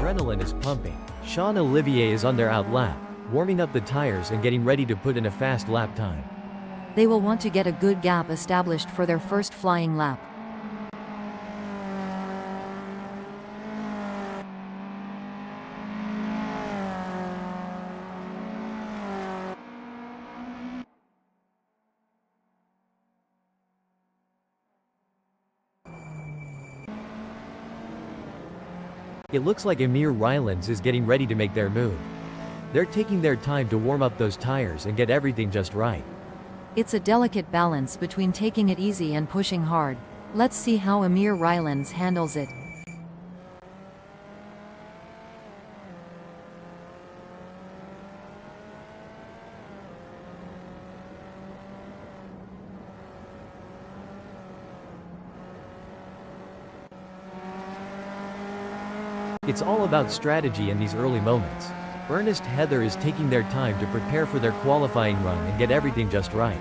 Adrenaline is pumping. Sean Olivier is on their out lap, warming up the tires and getting ready to put in a fast lap time. They will want to get a good gap established for their first flying lap. It looks like Amir Rylands is getting ready to make their move. They're taking their time to warm up those tires and get everything just right. It's a delicate balance between taking it easy and pushing hard. Let's see how Amir Rylands handles it. It's all about strategy in these early moments. Ernest Heather is taking their time to prepare for their qualifying run and get everything just right.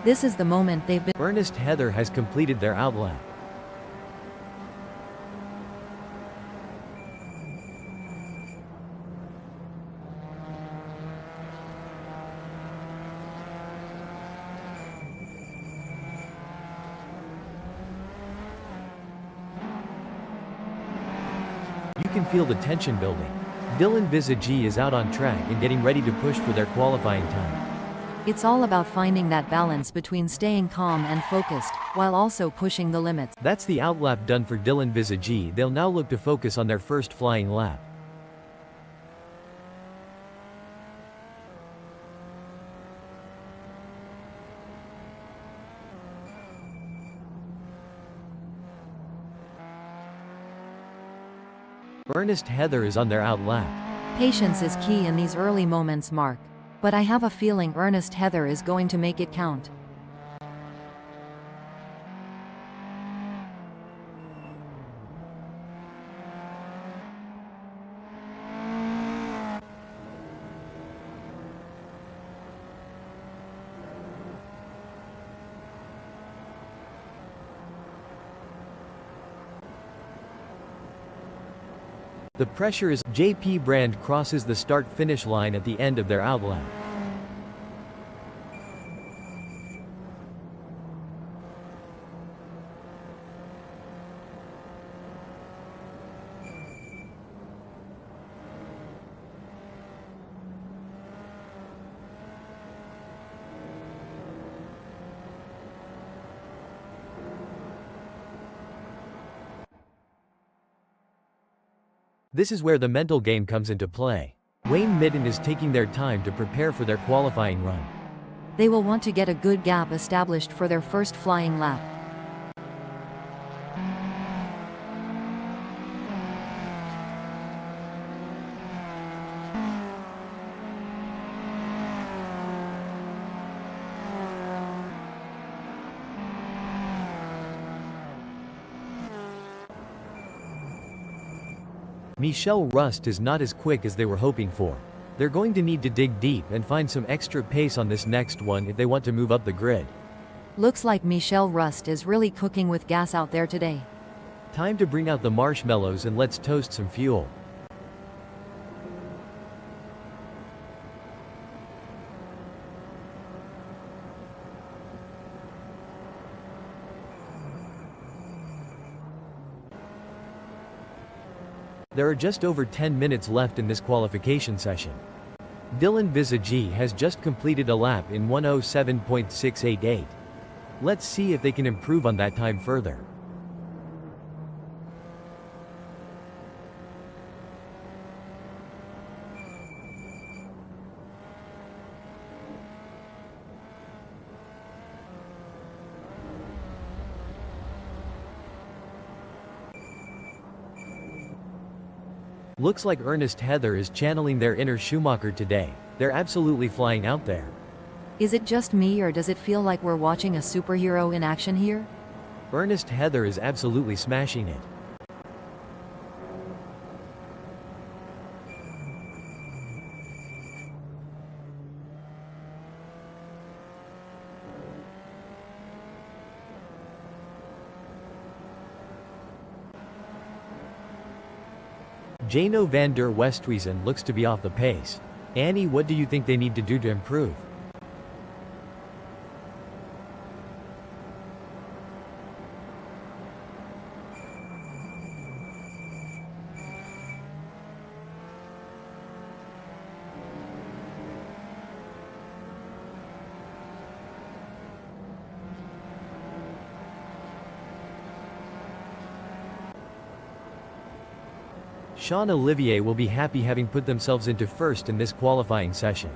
This is the moment they've been. Ernest Heather has completed their out lap. You can feel the tension building. Dylan Visagi is out on track and getting ready to push for their qualifying time. It's all about finding that balance between staying calm and focused, while also pushing the limits. That's the out lap done for Dylan Visagi. They'll now look to focus on their first flying lap. Ernest Heather is on their out lap. Patience is key in these early moments, Mark. But I have a feeling Ernest Heather is going to make it count. The pressure is. JP Brand crosses the start-finish line at the end of their out lap. This is where the mental game comes into play. Wayne Midden is taking their time to prepare for their qualifying run. They will want to get a good gap established for their first flying lap. Michelle Rust is not as quick as they were hoping for. They're going to need to dig deep and find some extra pace on this next one if they want to move up the grid. Looks like Michelle Rust is really cooking with gas out there today. Time to bring out the marshmallows and let's toast some fuel. There are just over 10 minutes left in this qualification session. Dylan Visagi has just completed a lap in 1:07.688. Let's see if they can improve on that time further. Looks like Ernest Heather is channeling their inner Schumacher today. They're absolutely flying out there. Is it just me or does it feel like we're watching a superhero in action here? Ernest Heather is absolutely smashing it. Jano van der Westhuizen looks to be off the pace. Annie, what do you think they need to do to improve? Sean Olivier will be happy having put themselves into first in this qualifying session.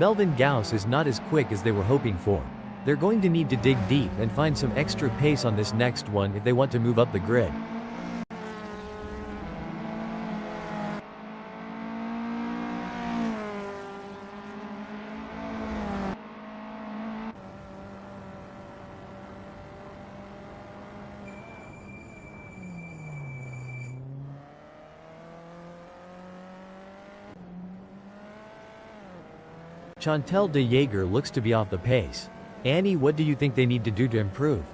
Melvin Gauss is not as quick as they were hoping for. They're going to need to dig deep and find some extra pace on this next one if they want to move up the grid. Chantal de Jager looks to be off the pace. Annie, what do you think they need to do to improve?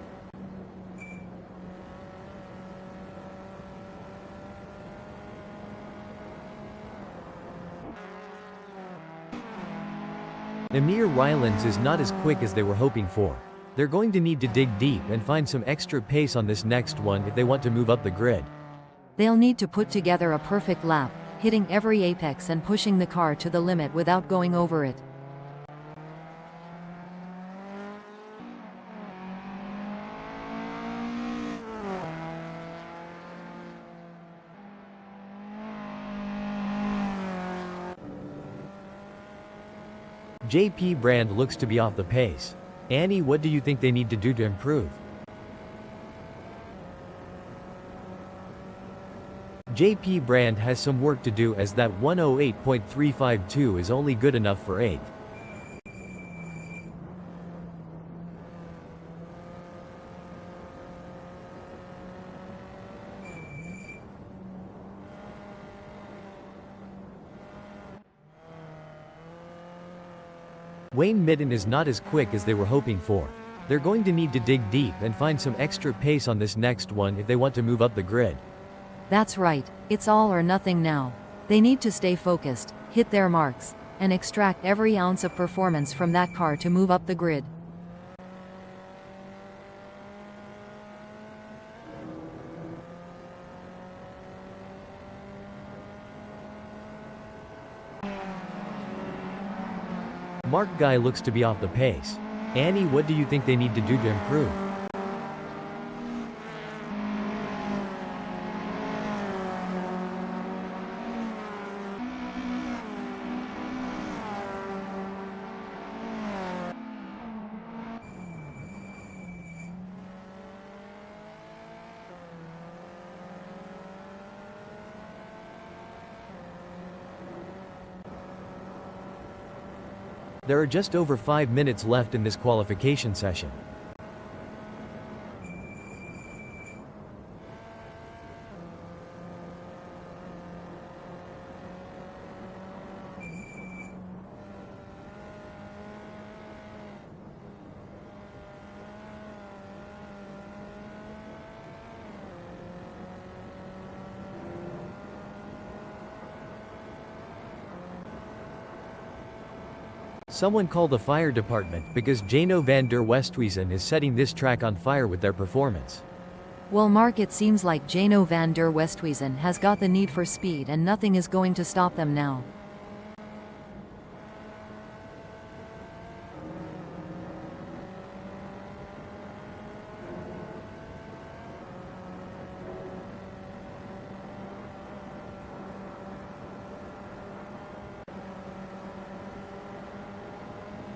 Amir Rylands is not as quick as they were hoping for. They're going to need to dig deep and find some extra pace on this next one if they want to move up the grid. They'll need to put together a perfect lap, hitting every apex and pushing the car to the limit without going over it. JP Brand looks to be off the pace. Annie, what do you think they need to do to improve? JP Brand has some work to do as that 108.352 is only good enough for 8th. Wayne Midden is not as quick as they were hoping for. They're going to need to dig deep and find some extra pace on this next one if they want to move up the grid. That's right, it's all or nothing now. They need to stay focused, hit their marks, and extract every ounce of performance from that car to move up the grid. Mark Guy looks to be off the pace. Annie, what do you think they need to do to improve? There are just over 5 minutes left in this qualification session. Someone call the fire department because Jano van der Westhuizen is setting this track on fire with their performance. Well, Mark, it seems like Jano van der Westhuizen has got the need for speed and nothing is going to stop them now.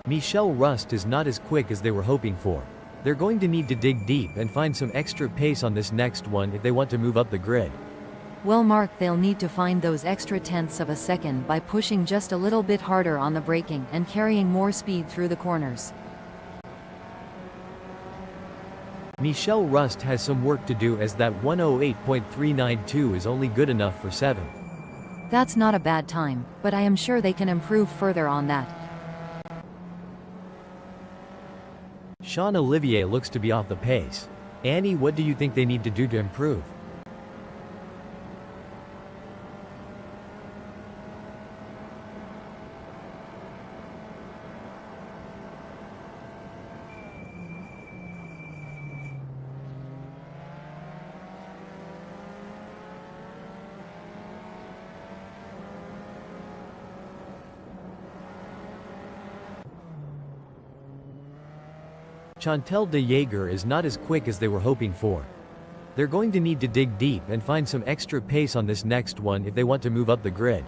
Michel Rust is not as quick as they were hoping for. They're going to need to dig deep and find some extra pace on this next one if they want to move up the grid. Well, Mark, they'll need to find those extra tenths of a second by pushing just a little bit harder on the braking and carrying more speed through the corners. Michel Rust has some work to do as that 108.392 is only good enough for 7. That's not a bad time, but I am sure they can improve further on that. Sean Olivier looks to be off the pace. Annie, what do you think they need to do to improve? Chantal de Jager is not as quick as they were hoping for. They're going to need to dig deep and find some extra pace on this next one if they want to move up the grid.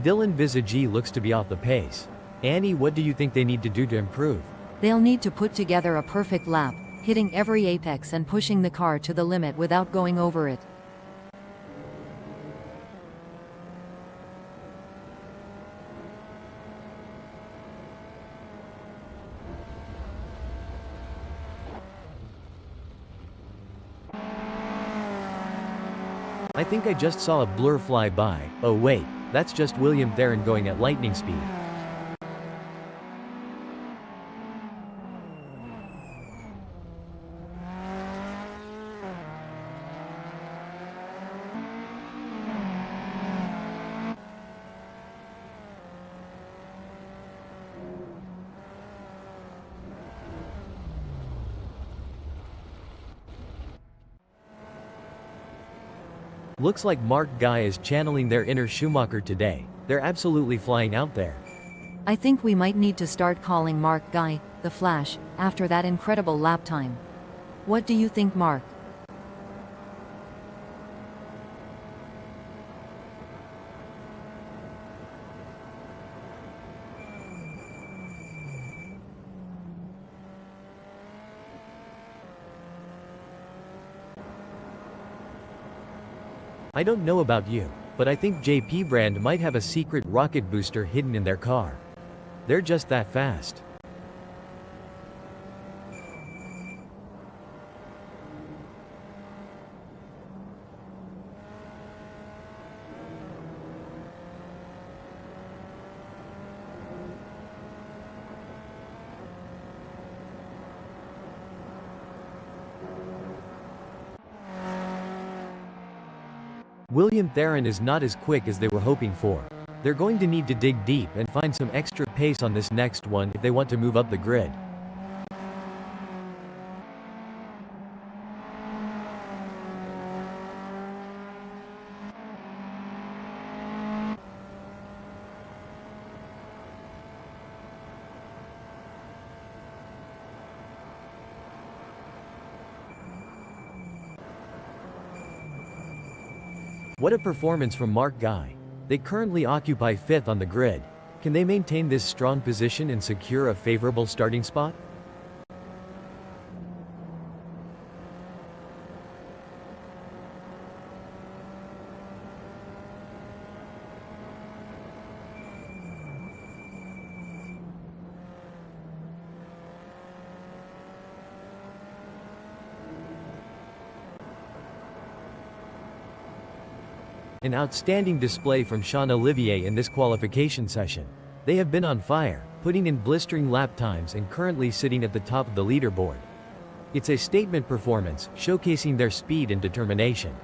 Dylan Visagi looks to be off the pace. Annie, what do you think they need to do to improve? They'll need to put together a perfect lap, hitting every apex and pushing the car to the limit without going over it. I think I just saw a blur fly by. Oh wait, that's just William Theron going at lightning speed. Looks like Mark Guy is channeling their inner Schumacher today. They're absolutely flying out there. I think we might need to start calling Mark Guy, the Flash, after that incredible lap time. What do you think, Mark? I don't know about you, but I think JP Brand might have a secret rocket booster hidden in their car. They're just that fast. William Theron is not as quick as they were hoping for. They're going to need to dig deep and find some extra pace on this next one if they want to move up the grid. What a performance from Marc Guy. They currently occupy 5th on the grid. Can they maintain this strong position and secure a favorable starting spot? An outstanding display from Sean Olivier in this qualification session. They have been on fire, putting in blistering lap times and currently sitting at the top of the leaderboard. It's a statement performance, showcasing their speed and determination.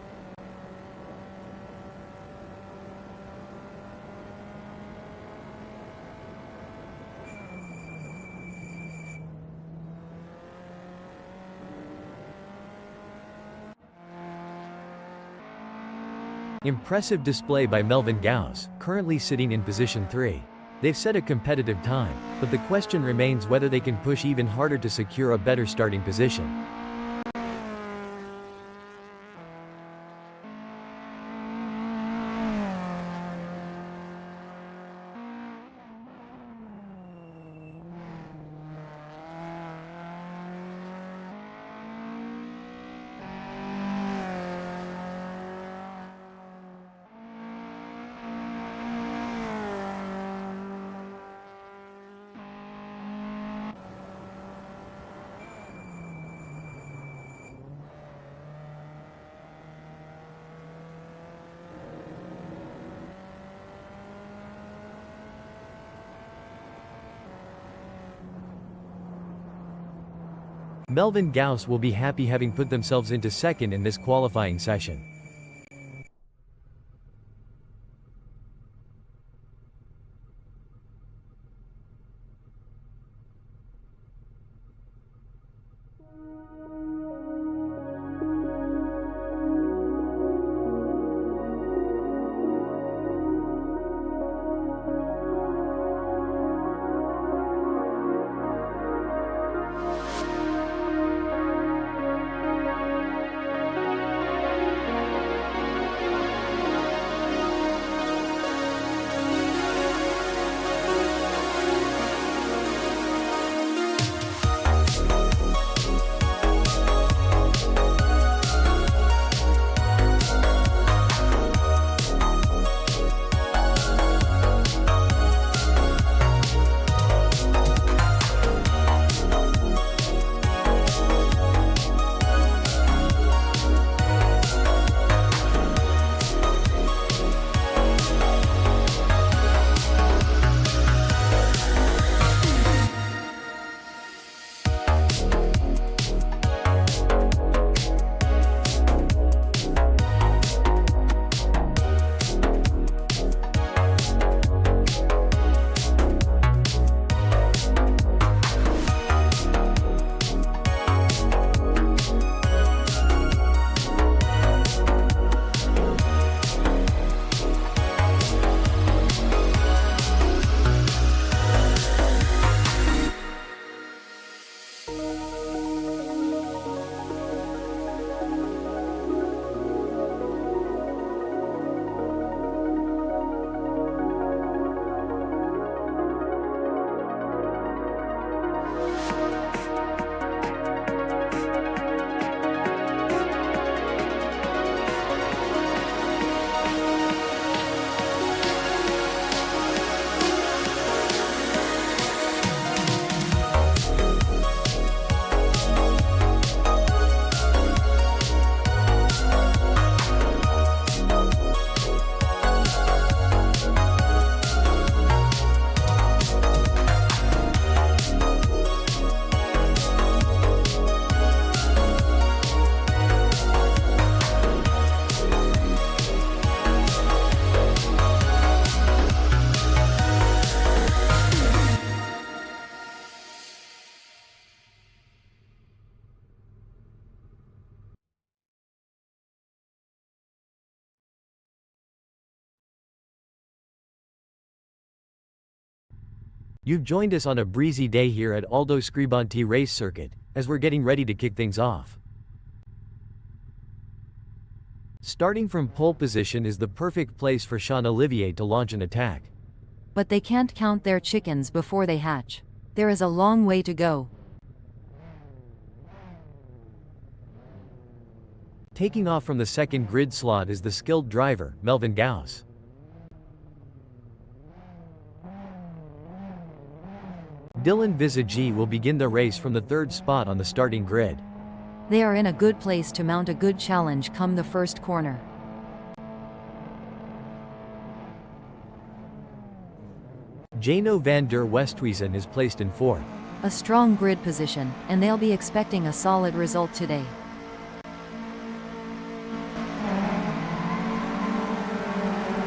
Impressive display by Melvin Gauss, currently sitting in position 3. They've set a competitive time, but the question remains whether they can push even harder to secure a better starting position. Melvin Gauss will be happy having put themselves into 2nd in this qualifying session. You've joined us on a breezy day here at Aldo Scribonti race circuit, as we're getting ready to kick things off. Starting from pole position is the perfect place for Jean-Olivier to launch an attack. But they can't count their chickens before they hatch. There is a long way to go. Taking off from the second grid slot is the skilled driver, Melvin Gauss. Dylan Visagi will begin the race from the third spot on the starting grid. They are in a good place to mount a good challenge come the first corner. Jano van der Westhuizen is placed in fourth. A strong grid position, and they'll be expecting a solid result today.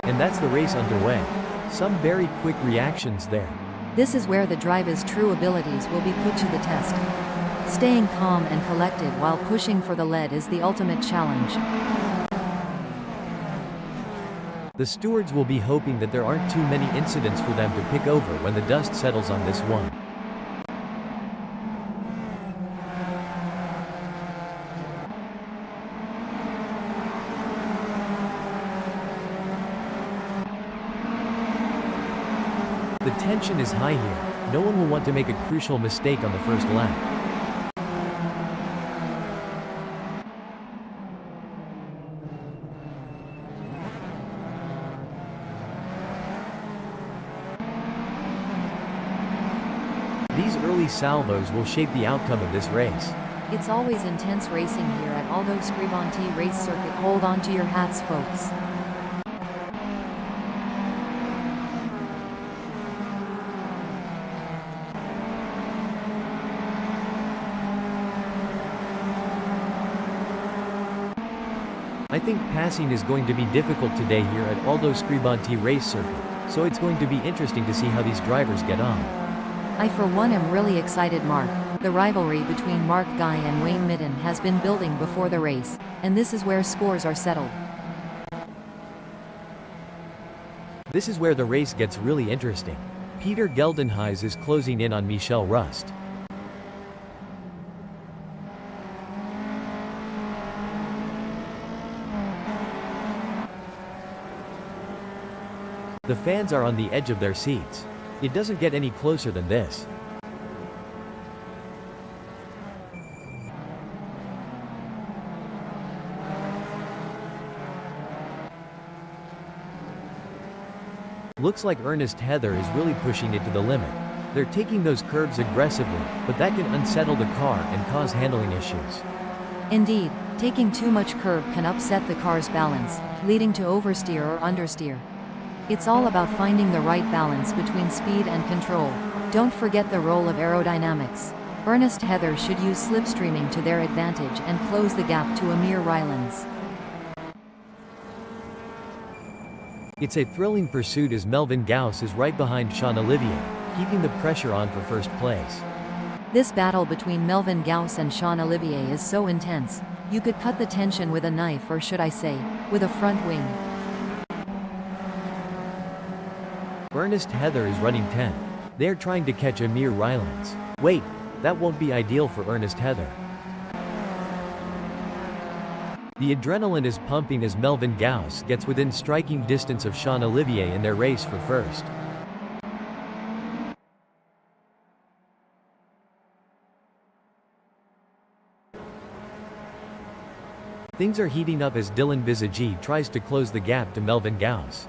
And that's the race underway. Some very quick reactions there. This is where the driver's true abilities will be put to the test. Staying calm and collected while pushing for the lead is the ultimate challenge. The stewards will be hoping that there aren't too many incidents for them to pick over when the dust settles on this one. The tension is high here. No one will want to make a crucial mistake on the first lap. These early salvos will shape the outcome of this race. It's always intense racing here at Aldo Scribonti Race Circuit. Hold on to your hats, folks. I think passing is going to be difficult today here at Aldo Scribonti Race Circuit, so it's going to be interesting to see how these drivers get on. I for one am really excited, Mark. The rivalry between Mark Guy and Wayne Midden has been building before the race, and this is where scores are settled. This is where the race gets really interesting. Peter Geldenhuys is closing in on Michel Rust. The fans are on the edge of their seats. It doesn't get any closer than this. Looks like Ernest Heather is really pushing it to the limit. They're taking those curves aggressively, but that can unsettle the car and cause handling issues. Indeed, taking too much curb can upset the car's balance, leading to oversteer or understeer. It's all about finding the right balance between speed and control. Don't forget the role of aerodynamics. Ernest Heather should use slipstreaming to their advantage and close the gap to Amir Rylands. It's a thrilling pursuit as Melvin Gauss is right behind Jean-Olivier, keeping the pressure on for first place. This battle between Melvin Gauss and Jean-Olivier is so intense, you could cut the tension with a knife, or should I say, with a front wing. Ernest Heather is running 10th. They're trying to catch Amir Rylands. Wait, that won't be ideal for Ernest Heather. The adrenaline is pumping as Melvin Gauss gets within striking distance of Jean-Olivier in their race for first. Things are heating up as Dylan Visagi tries to close the gap to Melvin Gauss.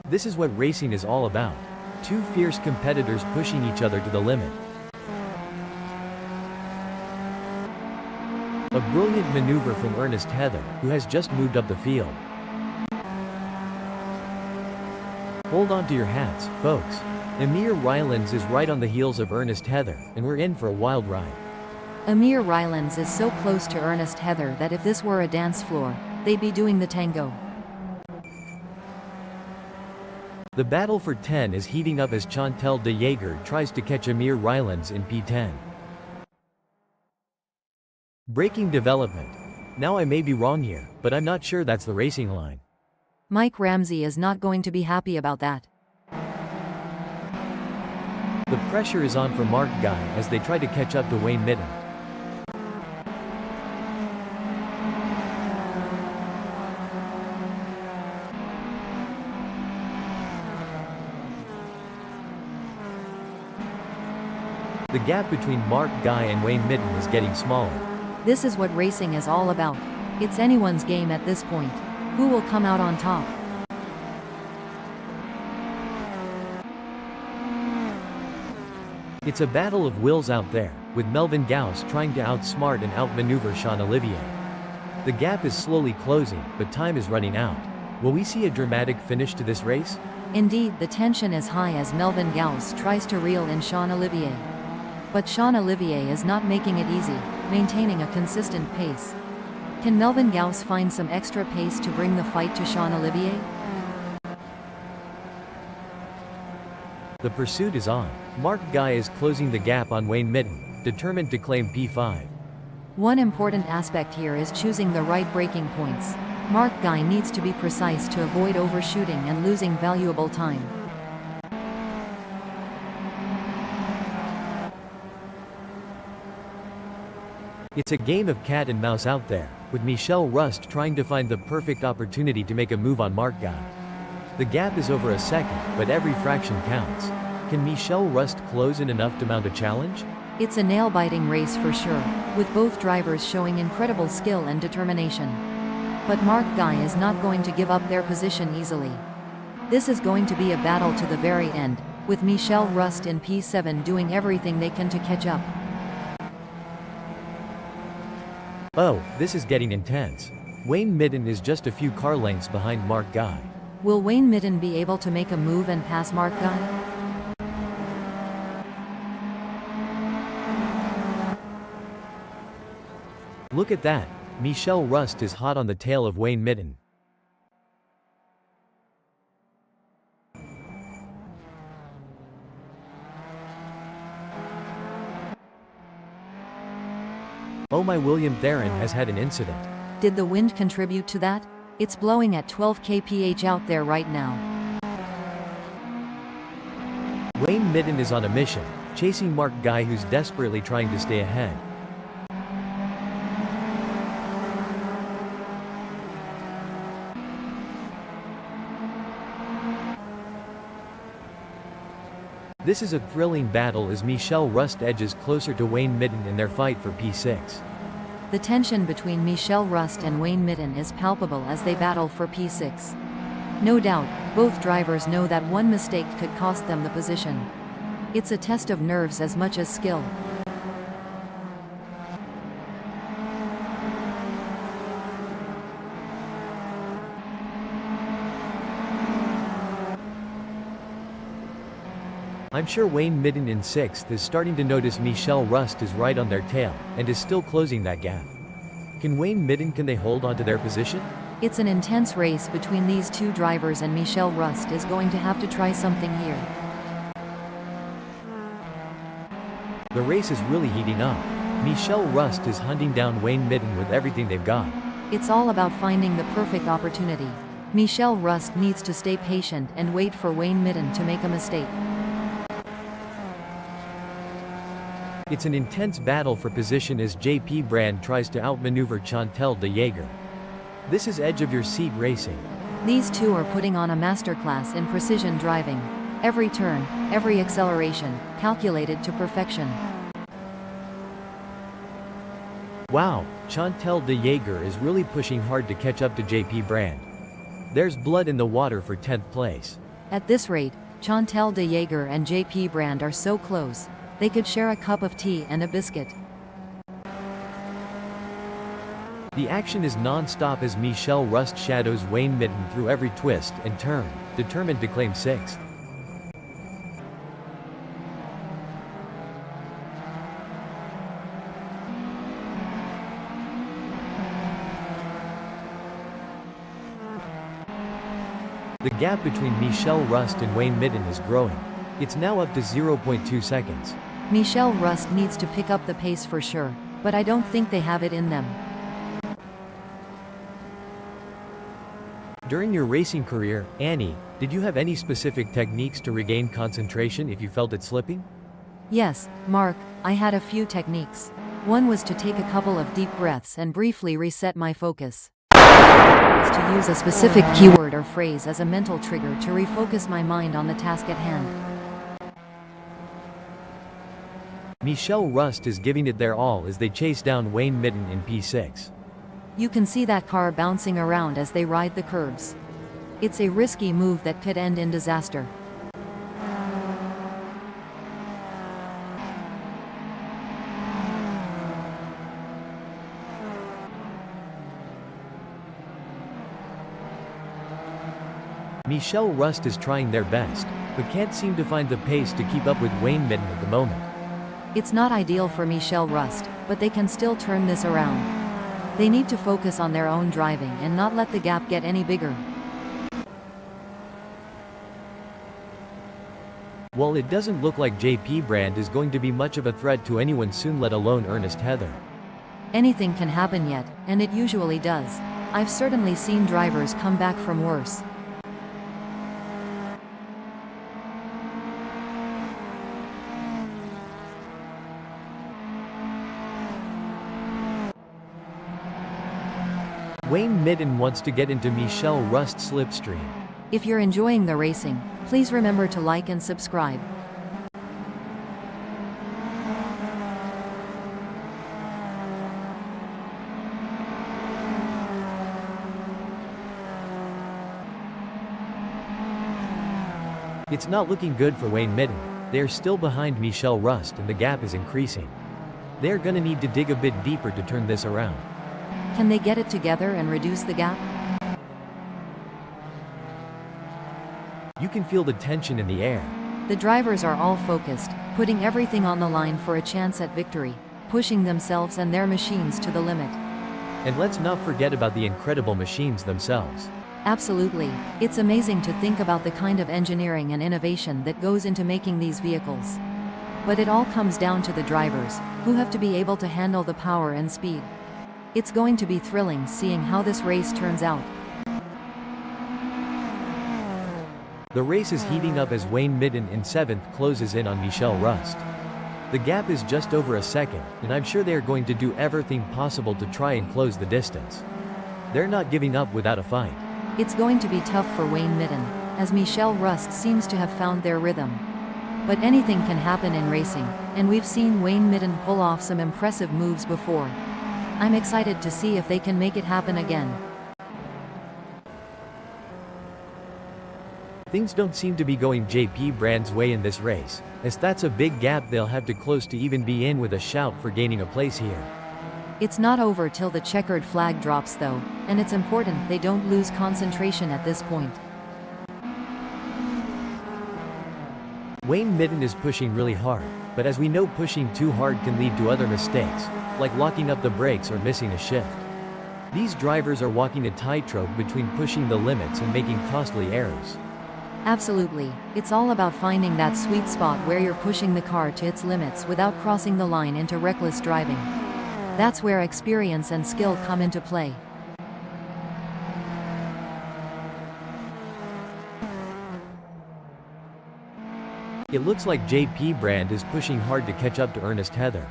This is what racing is all about. Two fierce competitors pushing each other to the limit. A brilliant maneuver from Ernest Heather, who has just moved up the field. Hold on to your hats, folks. Amir Rylands is right on the heels of Ernest Heather, and we're in for a wild ride. Amir Rylands is so close to Ernest Heather that if this were a dance floor, they'd be doing the tango. The battle for 10 is heating up as Chantal de Jager tries to catch Amir Rylands in P10. Braking development. Now I may be wrong here, but I'm not sure that's the racing line. Mike Ramsey is not going to be happy about that. The pressure is on for Mark Guy as they try to catch up to Wayne Mitten. The gap between Mark Guy and Wayne Mitten is getting smaller. This is what racing is all about. It's anyone's game at this point. Who will come out on top? It's a battle of wills out there, with Melvin Gauss trying to outsmart and outmaneuver Sean Olivier. The gap is slowly closing, but time is running out. Will we see a dramatic finish to this race? Indeed, the tension is high as Melvin Gauss tries to reel in Sean Olivier. But Sean Olivier is not making it easy, maintaining a consistent pace. Can Melvin Gauss find some extra pace to bring the fight to Sean Olivier? The pursuit is on. Mark Guy is closing the gap on Wayne Mitten, determined to claim P5. One important aspect here is choosing the right braking points. Mark Guy needs to be precise to avoid overshooting and losing valuable time. It's a game of cat and mouse out there, with Michel Rust trying to find the perfect opportunity to make a move on Mark Guy. The gap is over a second, but every fraction counts. Can Michel Rust close in enough to mount a challenge? It's a nail-biting race for sure, with both drivers showing incredible skill and determination. But Mark Guy is not going to give up their position easily. This is going to be a battle to the very end, with Michel Rust in P7 doing everything they can to catch up. Oh, this is getting intense. Wayne Mitten is just a few car lengths behind Mark Guy. Will Wayne Mitten be able to make a move and pass Mark Guy? Look at that. Michel Rust is hot on the tail of Wayne Mitten. Oh my, William Theron has had an incident. Did the wind contribute to that? It's blowing at 12 kph out there right now. Wayne Mitten is on a mission, chasing Mark Guy who's desperately trying to stay ahead. This is a thrilling battle as Michel Rust edges closer to Wayne Mitten in their fight for P6. The tension between Michel Rust and Wayne Mitten is palpable as they battle for P6. No doubt, both drivers know that one mistake could cost them the position. It's a test of nerves as much as skill. I'm sure Wayne Mitten in 6th is starting to notice Michel Rust is right on their tail, and is still closing that gap. Can Wayne Mitten, can they hold onto their position? It's an intense race between these two drivers and Michel Rust is going to have to try something here. The race is really heating up. Michel Rust is hunting down Wayne Mitten with everything they've got. It's all about finding the perfect opportunity. Michel Rust needs to stay patient and wait for Wayne Mitten to make a mistake. It's an intense battle for position as JP Brand tries to outmaneuver Chantal de Jager. This is edge of your seat racing. These two are putting on a masterclass in precision driving. Every turn, every acceleration, calculated to perfection. Wow, Chantal de Jager is really pushing hard to catch up to JP Brand. There's blood in the water for 10th place. At this rate, Chantal de Jager and JP Brand are so close. They could share a cup of tea and a biscuit. The action is non-stop as Michel Rust shadows Wayne Mitten through every twist and turn, determined to claim 6th. The gap between Michel Rust and Wayne Mitten is growing. It's now up to 0.2 seconds. Michel Rust needs to pick up the pace for sure, but I don't think they have it in them. During your racing career, Annie, did you have any specific techniques to regain concentration if you felt it slipping? Yes, Mark, I had a few techniques. One was to take a couple of deep breaths and briefly reset my focus. Another was to use a specific keyword or phrase as a mental trigger to refocus my mind on the task at hand. Michelle Rust is giving it their all as they chase down Wayne Mitten in P6. You can see that car bouncing around as they ride the curves. It's a risky move that could end in disaster. Michelle Rust is trying their best, but can't seem to find the pace to keep up with Wayne Mitten at the moment. It's not ideal for Michelle Rust, but they can still turn this around. They need to focus on their own driving and not let the gap get any bigger. While it doesn't look like JP Brand is going to be much of a threat to anyone soon, let alone Ernest Heather. Anything can happen yet, and it usually does. I've certainly seen drivers come back from worse. Wayne Mitten wants to get into Michelle Rust's slipstream. If you're enjoying the racing, please remember to like and subscribe. It's not looking good for Wayne Mitten. They are still behind Michelle Rust and the gap is increasing. They're gonna need to dig a bit deeper to turn this around. Can they get it together and reduce the gap? You can feel the tension in the air. The drivers are all focused, putting everything on the line for a chance at victory, pushing themselves and their machines to the limit. And let's not forget about the incredible machines themselves. Absolutely. It's amazing to think about the kind of engineering and innovation that goes into making these vehicles. But it all comes down to the drivers, who have to be able to handle the power and speed. It's going to be thrilling seeing how this race turns out. The race is heating up as Wayne Mitten in 7th closes in on Michelle Rust. The gap is just over a second, and I'm sure they are going to do everything possible to try and close the distance. They're not giving up without a fight. It's going to be tough for Wayne Mitten, as Michelle Rust seems to have found their rhythm. But anything can happen in racing, and we've seen Wayne Mitten pull off some impressive moves before. I'm excited to see if they can make it happen again. Things don't seem to be going JP Brand's way in this race, as that's a big gap they'll have to close to even be in with a shout for gaining a place here. It's not over till the checkered flag drops though, and it's important they don't lose concentration at this point. Wayne Mitten is pushing really hard, but as we know, pushing too hard can lead to other mistakes, like locking up the brakes or missing a shift. These drivers are walking a tightrope between pushing the limits and making costly errors. Absolutely. It's all about finding that sweet spot where you're pushing the car to its limits without crossing the line into reckless driving. That's where experience and skill come into play. It looks like JP Brand is pushing hard to catch up to Ernest Heather.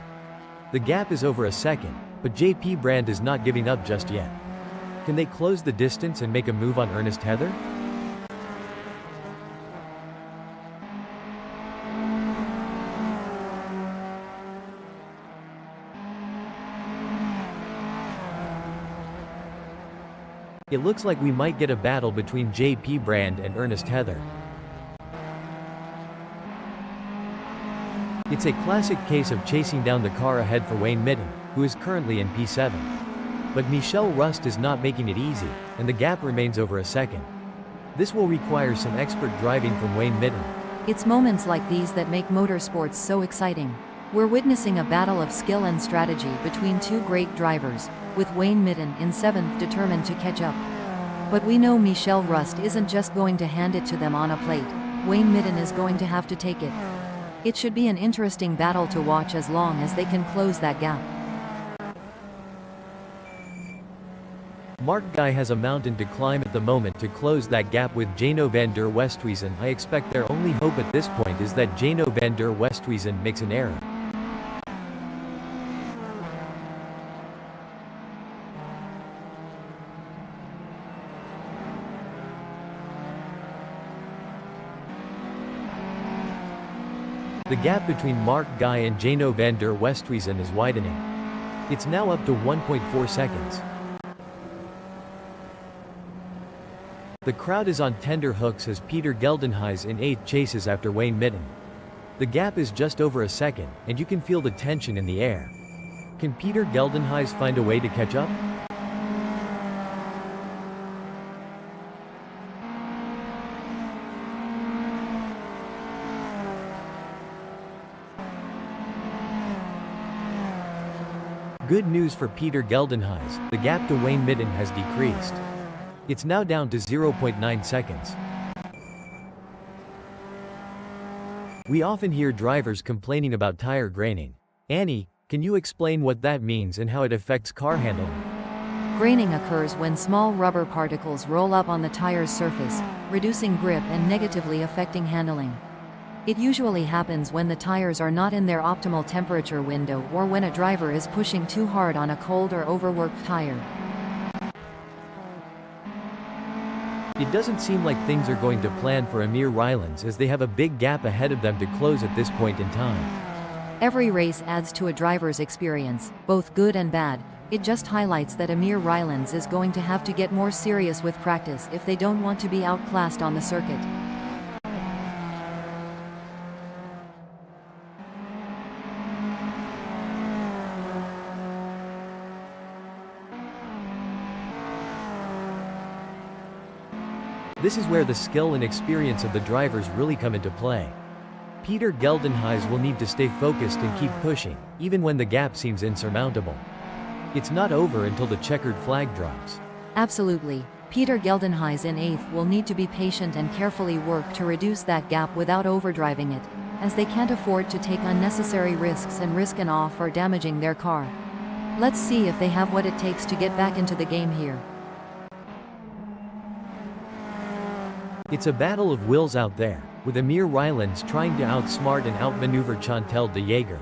The gap is over a second, but JP Brand is not giving up just yet. Can they close the distance and make a move on Ernest Heather? It looks like we might get a battle between JP Brand and Ernest Heather. It's a classic case of chasing down the car ahead for Wayne Mitten, who is currently in P7. But Michelle Rust is not making it easy, and the gap remains over a second. This will require some expert driving from Wayne Mitten. It's moments like these that make motorsports so exciting. We're witnessing a battle of skill and strategy between two great drivers, with Wayne Mitten in 7th determined to catch up. But we know Michelle Rust isn't just going to hand it to them on a plate. Wayne Mitten is going to have to take it. It should be an interesting battle to watch as long as they can close that gap. Mark Guy has a mountain to climb at the moment to close that gap with Jano van der Westhuizen. I expect their only hope at this point is that Jano van der Westhuizen makes an error. The gap between Mark Guy and Jano van der Westhuizen is widening. It's now up to 1.4 seconds. The crowd is on tender hooks as Peter Geldenhuys in 8th chases after Wayne Midden. The gap is just over a second, and you can feel the tension in the air. Can Peter Geldenhuys find a way to catch up? Good news for Peter Geldenhuys, the gap to Wayne Midden has decreased. It's now down to 0.9 seconds. We often hear drivers complaining about tire graining. Annie, can you explain what that means and how it affects car handling? Graining occurs when small rubber particles roll up on the tire's surface, reducing grip and negatively affecting handling. It usually happens when the tires are not in their optimal temperature window or when a driver is pushing too hard on a cold or overworked tire. It doesn't seem like things are going to plan for Amir Rylands as they have a big gap ahead of them to close at this point in time. Every race adds to a driver's experience, both good and bad. It just highlights that Amir Rylands is going to have to get more serious with practice if they don't want to be outclassed on the circuit. This is where the skill and experience of the drivers really come into play. Peter Geldenhuys will need to stay focused and keep pushing, even when the gap seems insurmountable. It's not over until the checkered flag drops. Absolutely. Peter Geldenhuys in 8th will need to be patient and carefully work to reduce that gap without overdriving it, as they can't afford to take unnecessary risks and risk an off or damaging their car. Let's see if they have what it takes to get back into the game here. It's a battle of wills out there, with Amir Rylands trying to outsmart and outmaneuver Chantal de Jager.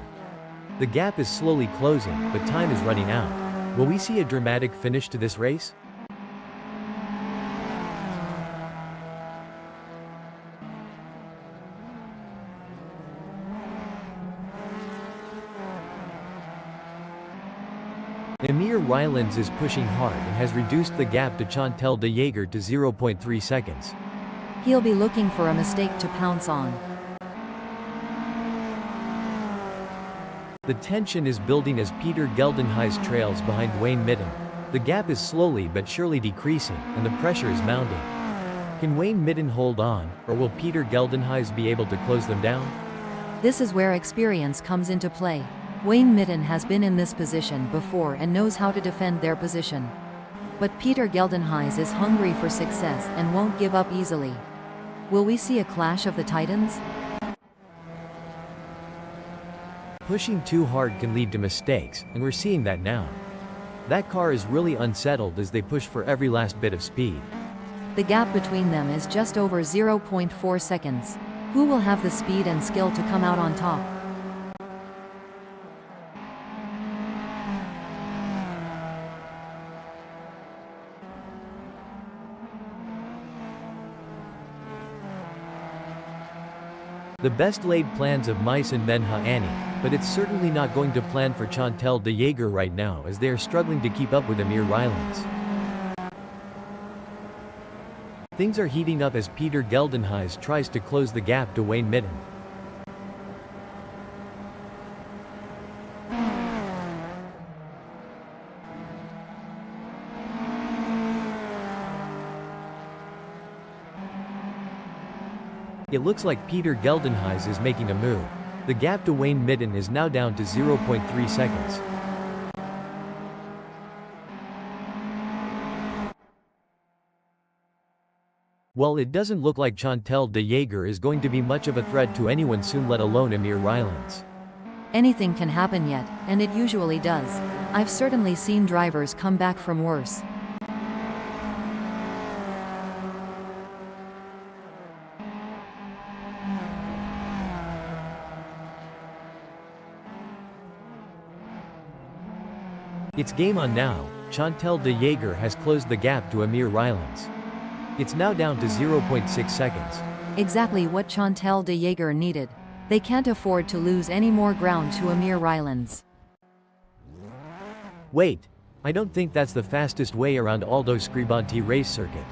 The gap is slowly closing, but time is running out. Will we see a dramatic finish to this race? Amir Rylands is pushing hard and has reduced the gap to Chantal de Jager to 0.3 seconds. He'll be looking for a mistake to pounce on. The tension is building as Peter Geldenhuys trails behind Wayne Midden. The gap is slowly but surely decreasing, and the pressure is mounting. Can Wayne Midden hold on, or will Peter Geldenhuys be able to close them down? This is where experience comes into play. Wayne Midden has been in this position before and knows how to defend their position. But Peter Geldenhuys is hungry for success and won't give up easily. Will we see a clash of the titans? Pushing too hard can lead to mistakes, and we're seeing that now. That car is really unsettled as they push for every last bit of speed. The gap between them is just over 0.4 seconds. Who will have the speed and skill to come out on top? The best laid plans of Meissen Menha Annie, but it's certainly not going to plan for Chantal de Jager right now as they are struggling to keep up with Amir Rylands. Things are heating up as Peter Geldenhuys tries to close the gap to Wayne Midden. It looks like Peter Geldenhuys is making a move. The gap to Wayne Midden is now down to 0.3 seconds. Well, it doesn't look like Chantal de Jager is going to be much of a threat to anyone soon, let alone Amir Rylands. Anything can happen yet, and it usually does. I've certainly seen drivers come back from worse. It's game on now. Chantal de Jager has closed the gap to Amir Rylands. It's now down to 0.6 seconds. Exactly what Chantal de Jager needed. They can't afford to lose any more ground to Amir Rylands. Wait, I don't think that's the fastest way around Aldo Scribonti race circuit.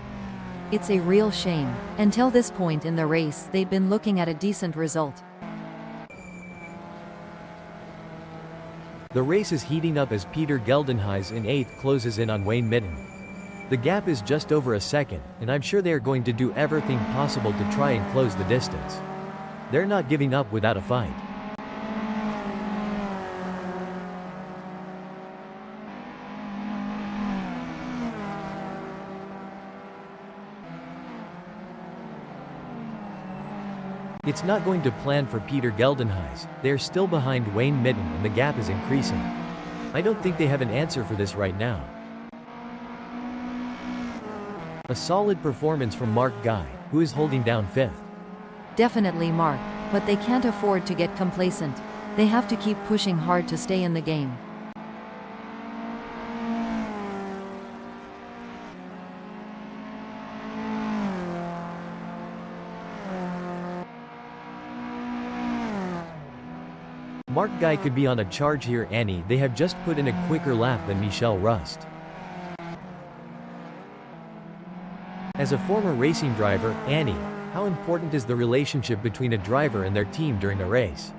It's a real shame. Until this point in the race, they'd been looking at a decent result. The race is heating up as Peter Geldenhuys in 8th closes in on Wayne Mitten. The gap is just over a second, and I'm sure they are going to do everything possible to try and close the distance. They're not giving up without a fight. It's not going to plan for Peter Geldenhuys. They're still behind Wayne Mitten and the gap is increasing. I don't think they have an answer for this right now. A solid performance from Marc Guy, who is holding down 5th. Definitely Marc, but they can't afford to get complacent. They have to keep pushing hard to stay in the game. Marc Guy could be on a charge here. Annie, they have just put in a quicker lap than Michel Rust. As a former racing driver, Annie, how important is the relationship between a driver and their team during a race?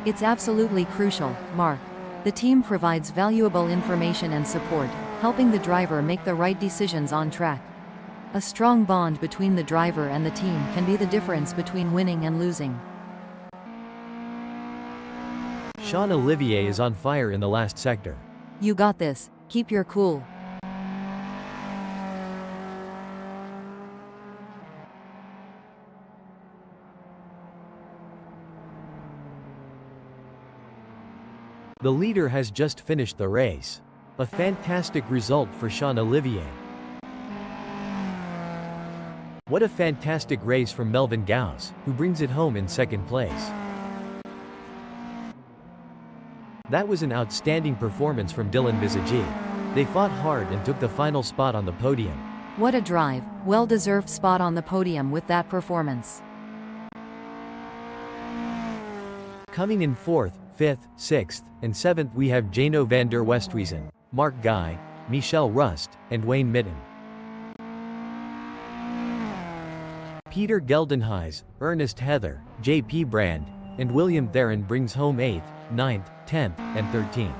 It's absolutely crucial, Marc. The team provides valuable information and support, helping the driver make the right decisions on track. A strong bond between the driver and the team can be the difference between winning and losing. Sean Olivier is on fire in the last sector. You got this. Keep your cool. The leader has just finished the race. A fantastic result for Sean Olivier. What a fantastic race from Melvin Gauss, who brings it home in 2nd place. That was an outstanding performance from Dylan Visagie. They fought hard and took the final spot on the podium. What a drive, well-deserved spot on the podium with that performance. Coming in 4th, 5th, 6th, and 7th we have Jano van der Westhuizen, Marc Guy, Michel Rust, and Wayne Mitten. Peter Geldenhuys, Ernest Heather, J.P. Brand, and William Theron brings home 8th, 9th, 10th, and 13th.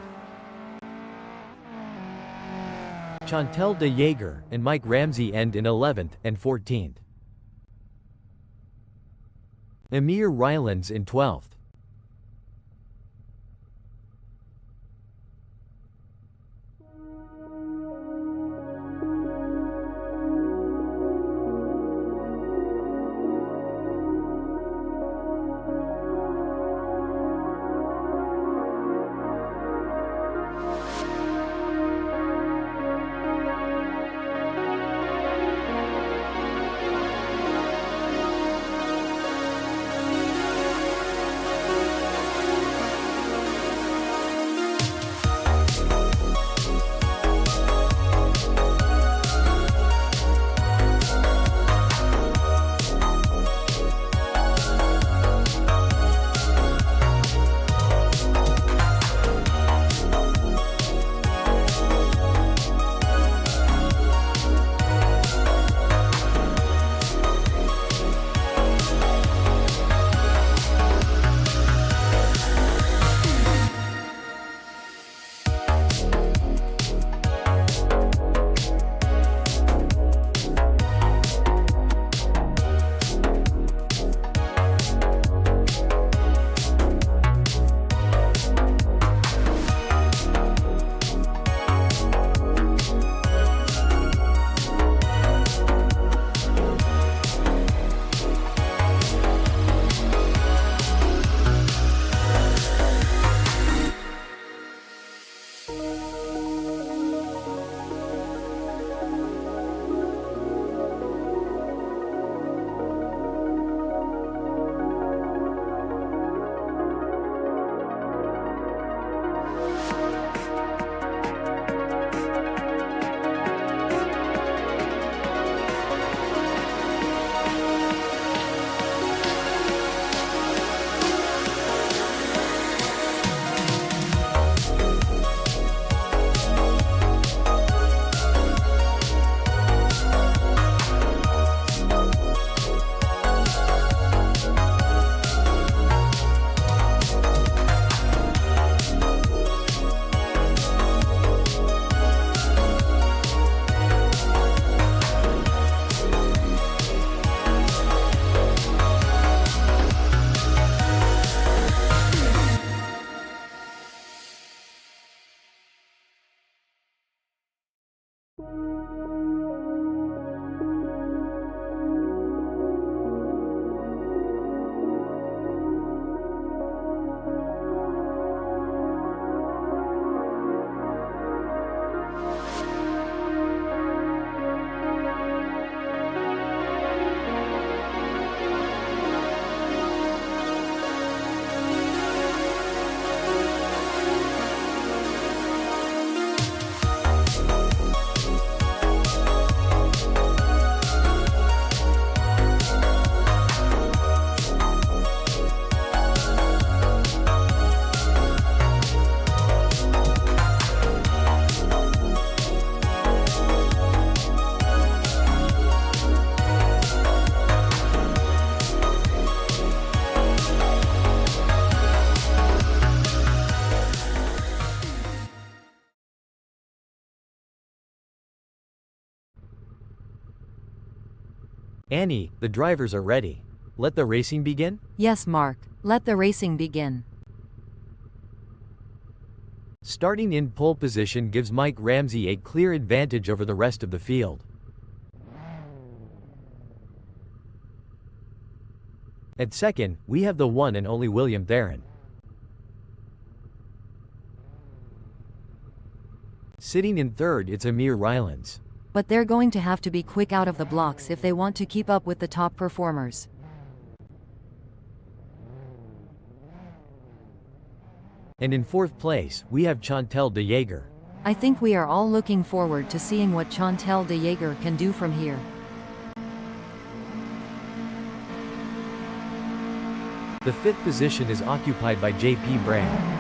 Chantal de Jager and Mike Ramsey end in 11th and 14th. Amir Rylands in 12th. Annie, the drivers are ready. Let the racing begin? Yes, Mark, let the racing begin. Starting in pole position gives Mike Ramsey a clear advantage over the rest of the field. At second, we have the one and only William Theron. Sitting in third, it's Amir Rylance. But they're going to have to be quick out of the blocks if they want to keep up with the top performers. And in fourth place, we have Chantal de Jager. I think we are all looking forward to seeing what Chantal de Jager can do from here. The fifth position is occupied by JP Brand.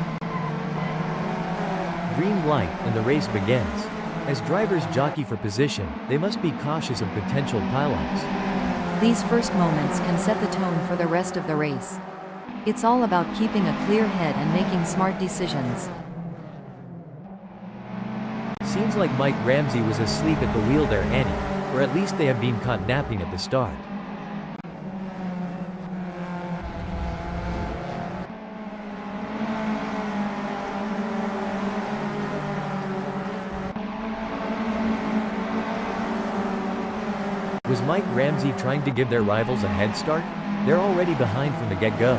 Green light, and the race begins. As drivers jockey for position, they must be cautious of potential pileups. These first moments can set the tone for the rest of the race. It's all about keeping a clear head and making smart decisions. Seems like Mike Ramsey was asleep at the wheel there, Annie, or at least they have been caught napping at the start. Was Mike Ramsey trying to give their rivals a head start? They're already behind from the get-go.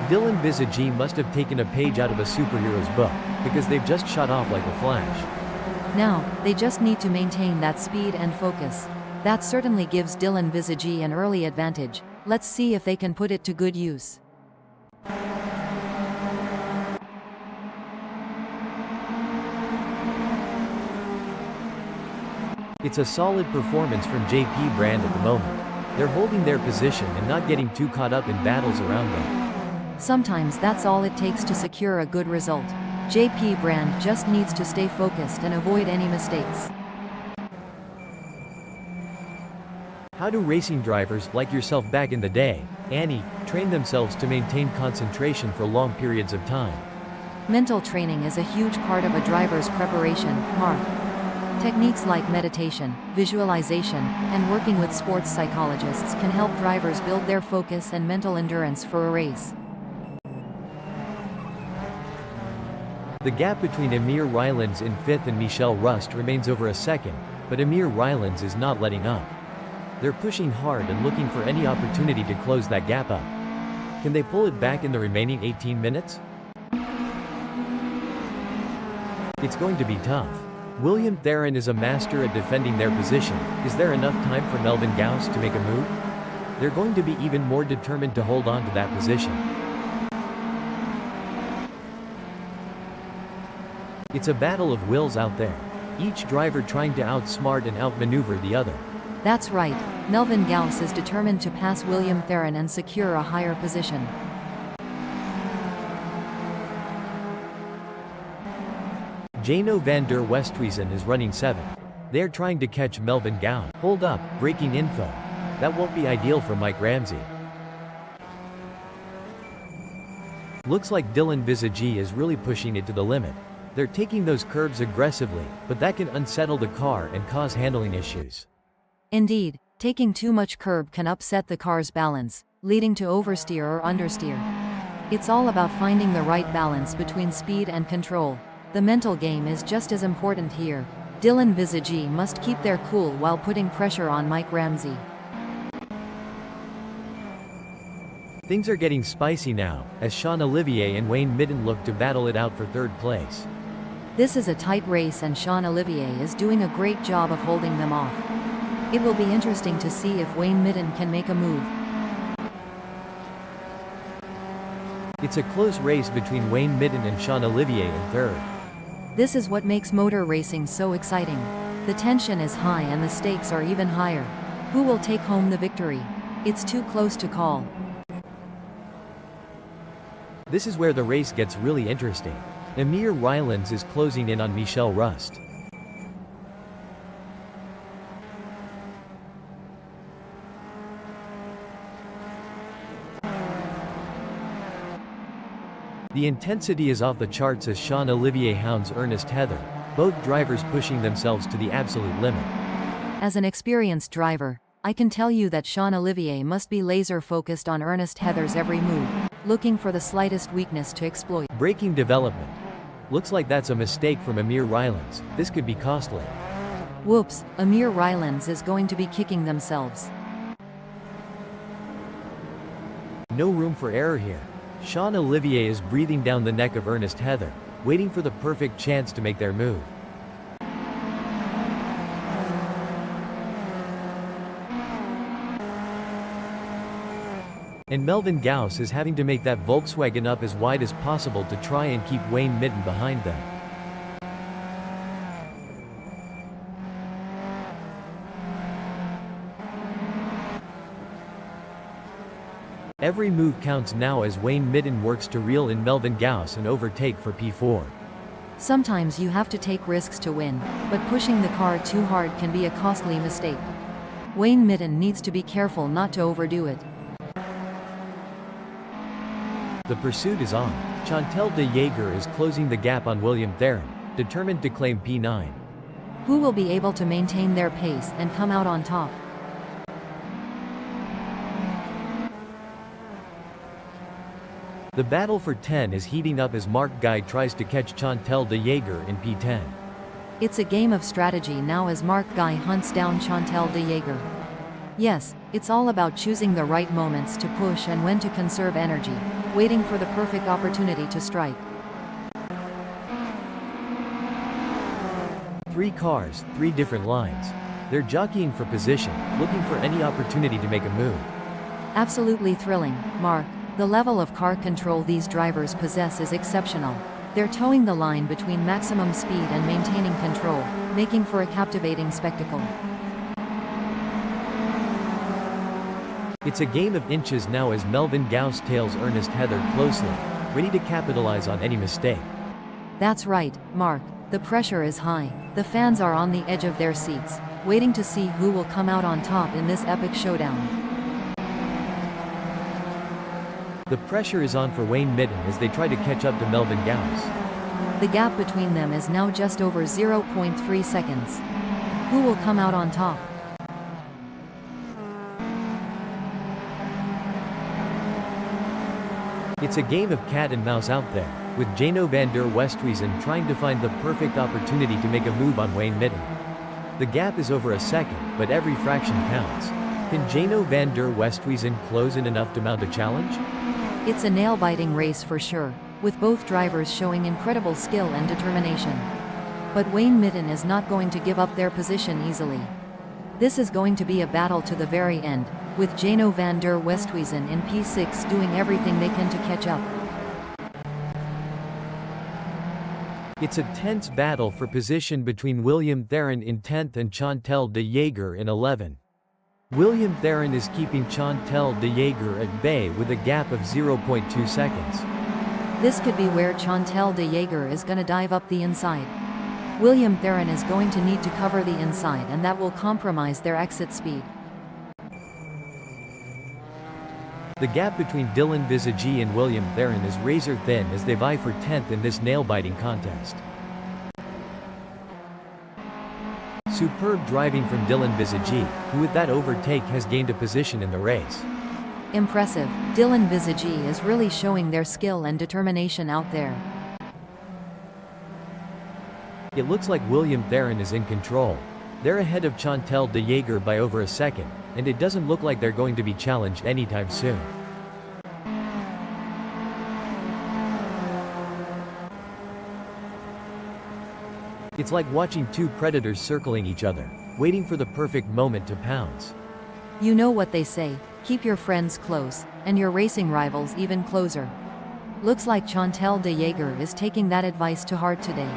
Dylan Visagi must have taken a page out of a superhero's book, because they've just shot off like a flash. Now, they just need to maintain that speed and focus. That certainly gives Dylan Visagi an early advantage. Let's see if they can put it to good use. It's a solid performance from JP Brand at the moment. They're holding their position and not getting too caught up in battles around them. Sometimes that's all it takes to secure a good result. JP Brand just needs to stay focused and avoid any mistakes. How do racing drivers, like yourself back in the day, Annie, train themselves to maintain concentration for long periods of time? Mental training is a huge part of a driver's preparation, Mark. Techniques like meditation, visualization, and working with sports psychologists can help drivers build their focus and mental endurance for a race. The gap between Amir Rylance in 5th and Michel Rust remains over a second, but Amir Rylance is not letting up. They're pushing hard and looking for any opportunity to close that gap up. Can they pull it back in the remaining 18 minutes? It's going to be tough. William Theron is a master at defending their position. Is there enough time for Melvin Gauss to make a move? They're going to be even more determined to hold on to that position. It's a battle of wills out there. Each driver trying to outsmart and outmaneuver the other. That's right, Melvin Gauss is determined to pass William Theron and secure a higher position. Jano van der Westhuizen is running 7th. They're trying to catch Melvin Gauss. Hold up, breaking info. That won't be ideal for Mike Ramsey. Looks like Dylan Visagi is really pushing it to the limit. They're taking those curves aggressively, but that can unsettle the car and cause handling issues. Indeed, taking too much curb can upset the car's balance, leading to oversteer or understeer. It's all about finding the right balance between speed and control. The mental game is just as important here. Dylan Visagi must keep their cool while putting pressure on Mike Ramsey. Things are getting spicy now, as Sean Olivier and Wayne Midden look to battle it out for 3rd place. This is a tight race and Sean Olivier is doing a great job of holding them off. It will be interesting to see if Wayne Midden can make a move. It's a close race between Wayne Midden and Sean Olivier in 3rd. This is what makes motor racing so exciting. The tension is high and the stakes are even higher. Who will take home the victory? It's too close to call. This is where the race gets really interesting. Amir Rylance is closing in on Michel Rust. The intensity is off the charts as Sean Olivier hounds Ernest Heather, both drivers pushing themselves to the absolute limit. As an experienced driver, I can tell you that Sean Olivier must be laser focused on Ernest Heather's every move, looking for the slightest weakness to exploit. Braking development. Looks like that's a mistake from Amir Rylance. This could be costly. Whoops, Amir Rylance is going to be kicking themselves. No room for error here. Sean Olivier is breathing down the neck of Ernest Heather, waiting for the perfect chance to make their move. And Melvin Gauss is having to make that Volkswagen up as wide as possible to try and keep Wayne Mitten behind them. Every move counts now as Wayne Mitten works to reel in Melvin Gauss and overtake for P4. Sometimes you have to take risks to win, but pushing the car too hard can be a costly mistake. Wayne Mitten needs to be careful not to overdo it. The pursuit is on. Chantal de Jager is closing the gap on William Theron, determined to claim P9. Who will be able to maintain their pace and come out on top? The battle for 10 is heating up as Mark Guy tries to catch Chantal de Jager in P10. It's a game of strategy now as Mark Guy hunts down Chantal de Jager. Yes, it's all about choosing the right moments to push and when to conserve energy, waiting for the perfect opportunity to strike. 3 cars, 3 different lines. They're jockeying for position, looking for any opportunity to make a move. Absolutely thrilling, Mark. The level of car control these drivers possess is exceptional. They're towing the line between maximum speed and maintaining control, making for a captivating spectacle. It's a game of inches now as Melvin Gauss tails Ernest Heather closely, ready to capitalize on any mistake. That's right, Mark. The pressure is high. The fans are on the edge of their seats, waiting to see who will come out on top in this epic showdown. The pressure is on for Wayne Mitten as they try to catch up to Melvin Gauss. The gap between them is now just over 0.3 seconds. Who will come out on top? It's a game of cat and mouse out there, with Jano van der Westhuizen trying to find the perfect opportunity to make a move on Wayne Mitten. The gap is over a second, but every fraction counts. Can Jano van der Westhuizen close in enough to mount a challenge? It's a nail-biting race for sure, with both drivers showing incredible skill and determination. But Wayne Mitten is not going to give up their position easily. This is going to be a battle to the very end, with Jano van der Westhuizen in P6 doing everything they can to catch up. It's a tense battle for position between William Theron in 10th and Chantal de Jager in 11th. William Theron is keeping Chantal de Jager at bay with a gap of 0.2 seconds. This could be where Chantal de Jager is gonna dive up the inside. William Theron is going to need to cover the inside and that will compromise their exit speed. The gap between Dylan Visagie and William Theron is razor thin as they vie for 10th in this nail-biting contest. Superb driving from Dylan Visagie, who with that overtake has gained a position in the race. Impressive. Dylan Visagie is really showing their skill and determination out there. It looks like William Theron is in control. They're ahead of Chantal de Jager by over a second, and it doesn't look like they're going to be challenged anytime soon. It's like watching two predators circling each other, waiting for the perfect moment to pounce. You know what they say, keep your friends close, and your racing rivals even closer. Looks like Chantal de Jager is taking that advice to heart today.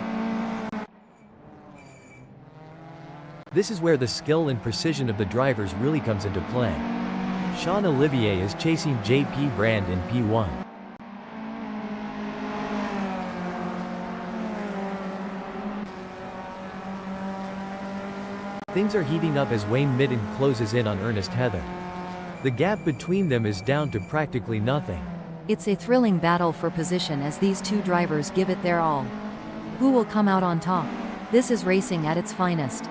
This is where the skill and precision of the drivers really comes into play. Sean Olivier is chasing JP Brand in P1. Things are heating up as Wayne Mitten closes in on Ernest Heather. The gap between them is down to practically nothing. It's a thrilling battle for position as these two drivers give it their all. Who will come out on top? This is racing at its finest.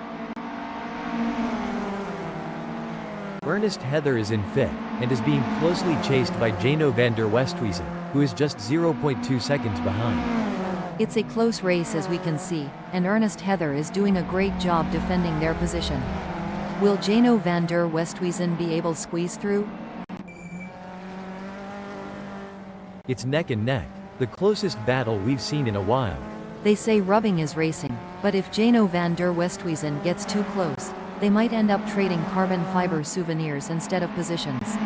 Ernest Heather is in fifth, and is being closely chased by Jano van der Westhuizen, who is just 0.2 seconds behind. It's a close race as we can see, and Ernest Heather is doing a great job defending their position. Will Jano van der Westhuizen be able to squeeze through? It's neck and neck, the closest battle we've seen in a while. They say rubbing is racing, but if Jano van der Westhuizen gets too close, they might end up trading carbon fiber souvenirs instead of positions.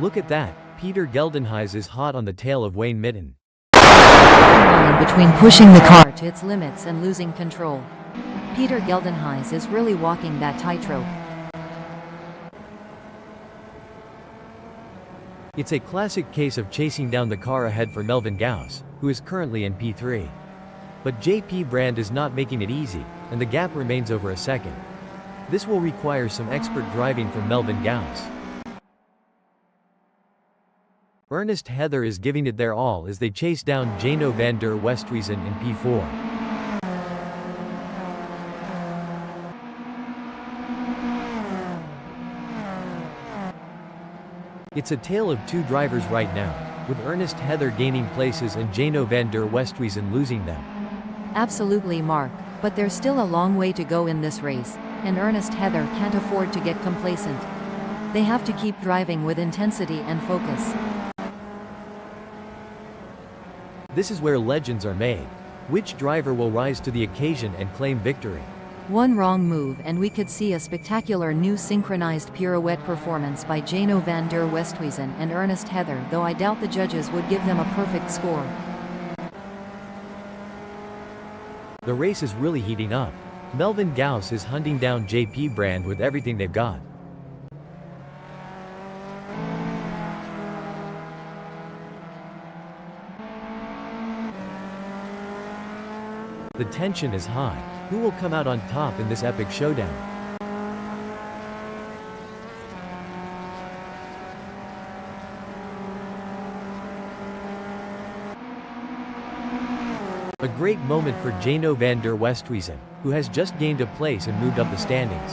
Look at that, Peter Geldenhuys is hot on the tail of Wayne Mitten. Line between pushing the car to its limits and losing control. Peter Geldenhuys is really walking that tightrope. It's a classic case of chasing down the car ahead for Melvin Gauss, who is currently in P3. But JP Brand is not making it easy, and the gap remains over a second. This will require some expert driving from Melvin Gauss. Ernest Heather is giving it their all as they chase down Jano van der Westhuizen in P4. It's a tale of two drivers right now, with Ernest Heather gaining places and Jano van der Westhuizen losing them. Absolutely, Mark, but there's still a long way to go in this race, and Ernest Heather can't afford to get complacent. They have to keep driving with intensity and focus. This is where legends are made. Which driver will rise to the occasion and claim victory? One wrong move and we could see a spectacular new synchronized pirouette performance by Jano van der Westhuizen and Ernest Heather, though I doubt the judges would give them a perfect score. The race is really heating up. Melvin Gauss is hunting down JP Brand with everything they've got. The tension is high. Who will come out on top in this epic showdown? A great moment for Jano van der Westhuizen, who has just gained a place and moved up the standings.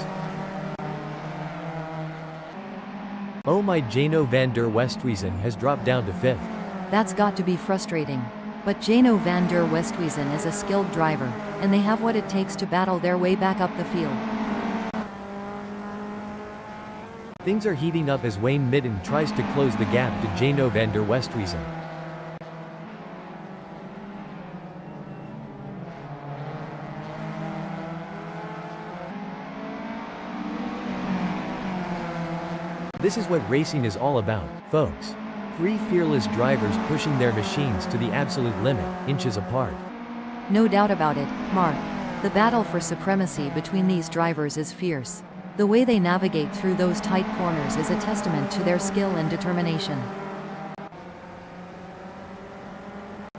Oh my, Jano van der Westhuizen has dropped down to fifth. That's got to be frustrating. But Jano van der Westhuizen is a skilled driver, and they have what it takes to battle their way back up the field. Things are heating up as Wayne Mitten tries to close the gap to Jano van der Westhuizen. This is what racing is all about, folks. Three fearless drivers pushing their machines to the absolute limit, inches apart. No doubt about it, Mark. The battle for supremacy between these drivers is fierce. The way they navigate through those tight corners is a testament to their skill and determination.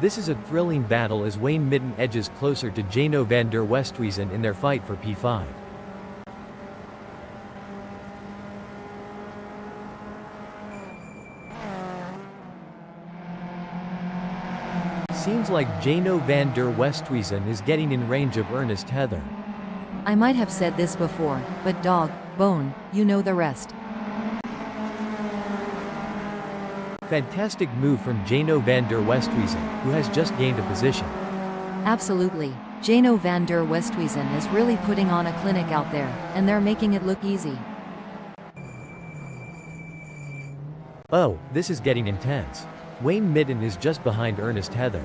This is a thrilling battle as Wayne Mitten edges closer to Jano van der Westhuizen in their fight for P5. Seems like Jano van der Westhuizen is getting in range of Ernest Heather. I might have said this before, but dog, bone, you know the rest. Fantastic move from Jano van der Westhuizen, who has just gained a position. Absolutely. Jano van der Westhuizen is really putting on a clinic out there, and they're making it look easy. Oh, this is getting intense. Wayne Mitten is just behind Ernest Heather.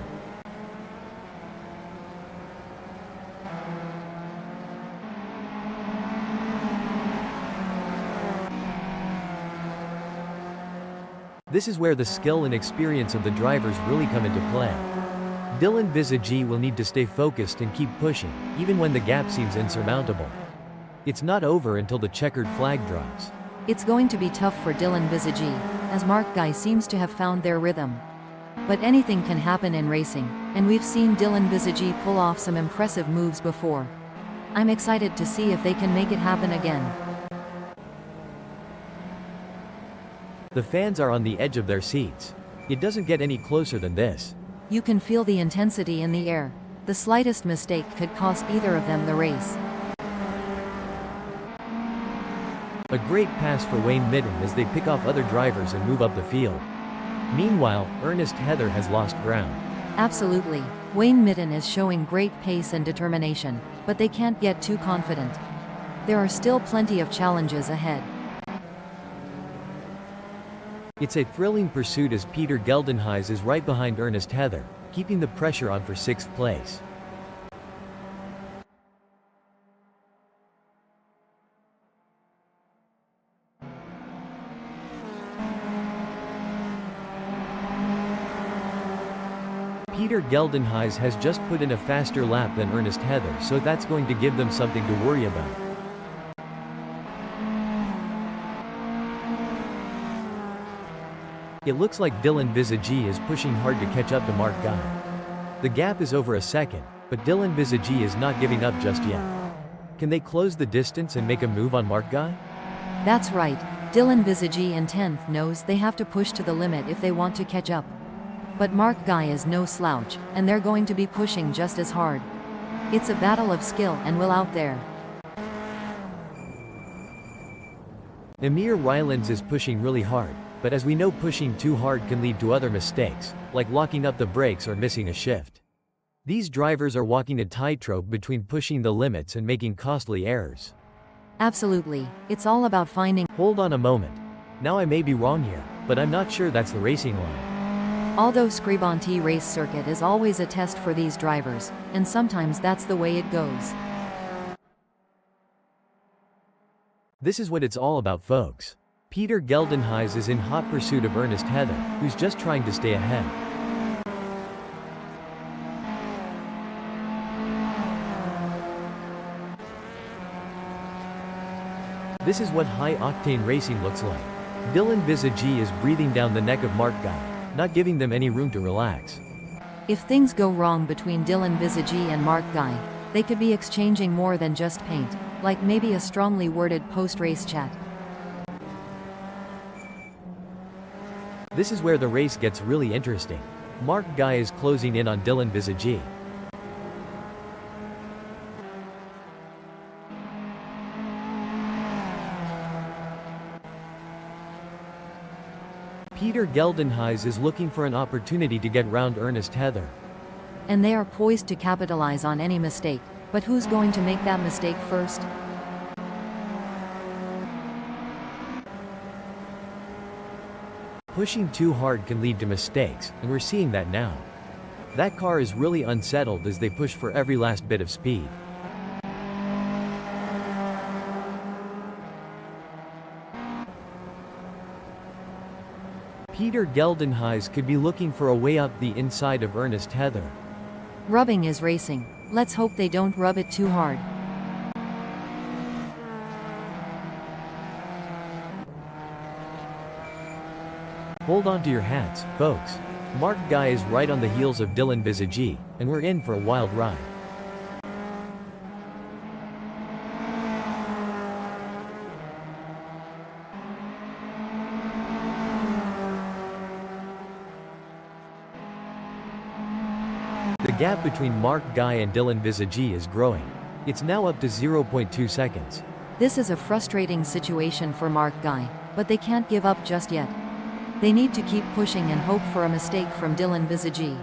This is where the skill and experience of the drivers really come into play. Dylan Visagi will need to stay focused and keep pushing, even when the gap seems insurmountable. It's not over until the checkered flag drops. It's going to be tough for Dylan Visagi, as Mark Guy seems to have found their rhythm. But anything can happen in racing, and we've seen Dylan Visagi pull off some impressive moves before. I'm excited to see if they can make it happen again. The fans are on the edge of their seats. It doesn't get any closer than this. You can feel the intensity in the air. The slightest mistake could cost either of them the race. A great pass for Wayne Midden as they pick off other drivers and move up the field. Meanwhile, Ernest Heather has lost ground. Absolutely. Wayne Midden is showing great pace and determination, but they can't get too confident. There are still plenty of challenges ahead. It's a thrilling pursuit as Peter Geldenhuys is right behind Ernest Heather, keeping the pressure on for 6th place. Peter Geldenhuys has just put in a faster lap than Ernest Heather, so that's going to give them something to worry about. It looks like Dylan Visagi is pushing hard to catch up to Mark Guy. The gap is over a second, but Dylan Visagi is not giving up just yet. Can they close the distance and make a move on Mark Guy? That's right. Dylan Visagi in 10th knows they have to push to the limit if they want to catch up. But Mark Guy is no slouch, and they're going to be pushing just as hard. It's a battle of skill and will out there. Emir Rylands is pushing really hard, but as we know, pushing too hard can lead to other mistakes, like locking up the brakes or missing a shift. These drivers are walking a tightrope between pushing the limits and making costly errors. Absolutely. It's all about finding. Hold on a moment. Now I may be wrong here, but I'm not sure that's the racing line. Although Scribonti race circuit is always a test for these drivers, and sometimes that's the way it goes. This is what it's all about, folks. Peter Geldenhuys is in hot pursuit of Ernest Heather, who's just trying to stay ahead. This is what high-octane racing looks like. Dylan Visagi is breathing down the neck of Mark Guy, not giving them any room to relax. If things go wrong between Dylan Visagi and Mark Guy, they could be exchanging more than just paint, like maybe a strongly worded post-race chat. This is where the race gets really interesting. Mark Guy is closing in on Dylan Visagi. Peter Geldenhuys is looking for an opportunity to get round Ernest Heather. And they are poised to capitalize on any mistake, but who's going to make that mistake first? Pushing too hard can lead to mistakes, and we're seeing that now. That car is really unsettled as they push for every last bit of speed. Peter Geldenhuys could be looking for a way up the inside of Ernest Heather. Rubbing is racing. Let's hope they don't rub it too hard. Hold on to your hats, folks. Mark Guy is right on the heels of Dylan Visagi, and we're in for a wild ride. The gap between Mark Guy and Dylan Visagi is growing. It's now up to 0.2 seconds. This is a frustrating situation for Mark Guy, but they can't give up just yet. They need to keep pushing and hope for a mistake from Dylan Visagi.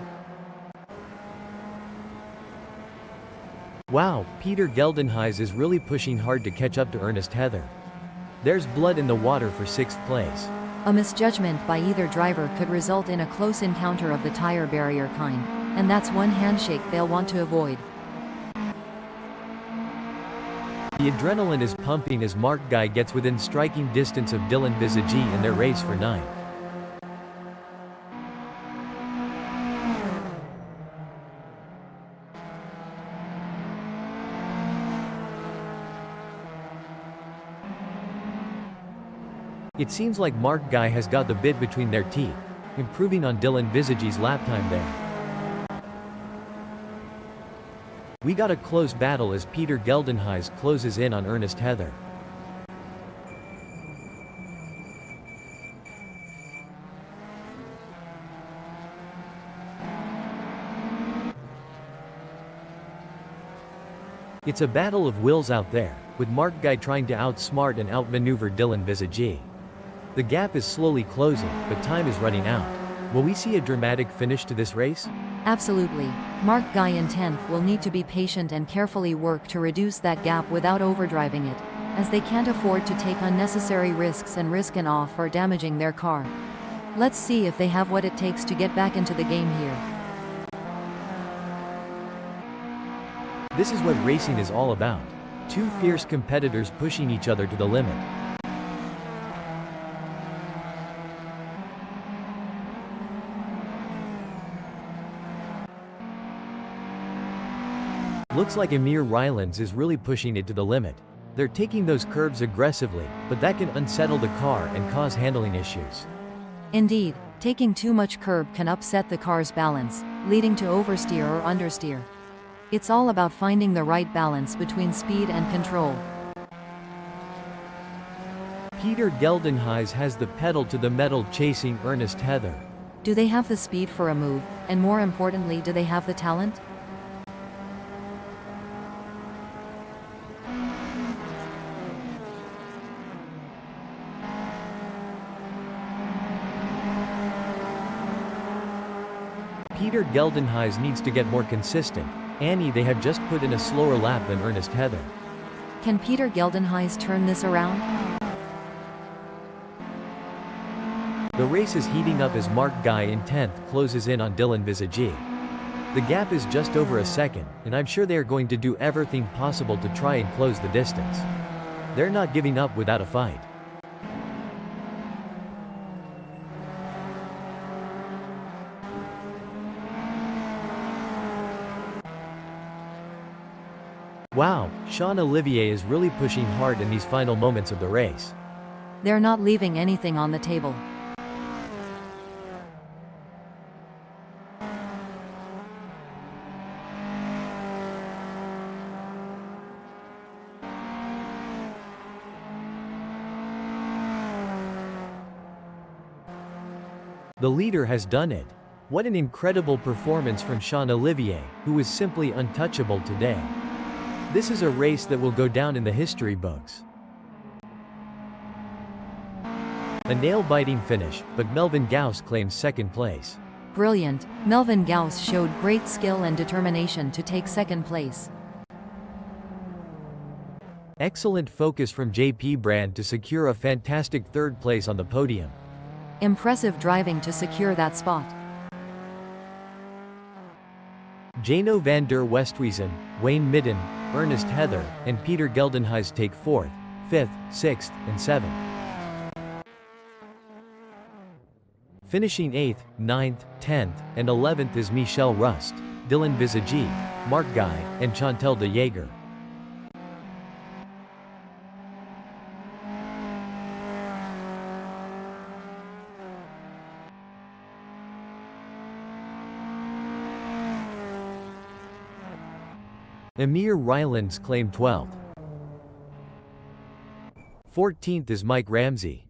Wow, Peter Geldenhuys is really pushing hard to catch up to Ernest Heather. There's blood in the water for 6th place. A misjudgment by either driver could result in a close encounter of the tire barrier kind, and that's one handshake they'll want to avoid. The adrenaline is pumping as Mark Guy gets within striking distance of Dylan Visagi in their race for 9th. It seems like Mark Guy has got the bit between their teeth, improving on Dylan Visagi's lap time there. We got a close battle as Peter Geldenhuys closes in on Ernest Heather. It's a battle of wills out there, with Mark Guy trying to outsmart and outmaneuver Dylan Visagi. The gap is slowly closing, but time is running out. Will we see a dramatic finish to this race? Absolutely. Mark Guy in 10th will need to be patient and carefully work to reduce that gap without overdriving it, as they can't afford to take unnecessary risks and risk an off or damaging their car. Let's see if they have what it takes to get back into the game here. This is what racing is all about. Two fierce competitors pushing each other to the limit. Looks like Amir Rylands is really pushing it to the limit. They're taking those curves aggressively, but that can unsettle the car and cause handling issues. Indeed, taking too much curb can upset the car's balance, leading to oversteer or understeer. It's all about finding the right balance between speed and control. Peter Geldenhuys has the pedal to the metal chasing Ernest Heather. Do they have the speed for a move, and more importantly, do they have the talent? Peter Geldenhuys needs to get more consistent. Annie, they have just put in a slower lap than Ernest Heather. Can Peter Geldenhuys turn this around? The race is heating up as Mark Guy in 10th closes in on Dylan Visagi. The gap is just over a second, and I'm sure they are going to do everything possible to try and close the distance. They're not giving up without a fight. Wow, Sean Olivier is really pushing hard in these final moments of the race. They're not leaving anything on the table. The leader has done it. What an incredible performance from Sean Olivier, who is simply untouchable today. This is a race that will go down in the history books. A nail-biting finish, but Melvin Gauss claims second place. Brilliant, Melvin Gauss showed great skill and determination to take second place. Excellent focus from JP Brand to secure a fantastic third place on the podium. Impressive driving to secure that spot. Jano van der Westhuizen, Wayne Midden, Ernest Heather, and Peter Geldenhuys take 4th, 5th, 6th, and 7th. Finishing 8th, 9th, 10th, and 11th is Michel Rust, Dylan Visagi, Mark Guy, and Chantal de Jager. Amir Rylands claimed 12th. 14th is Mike Ramsey.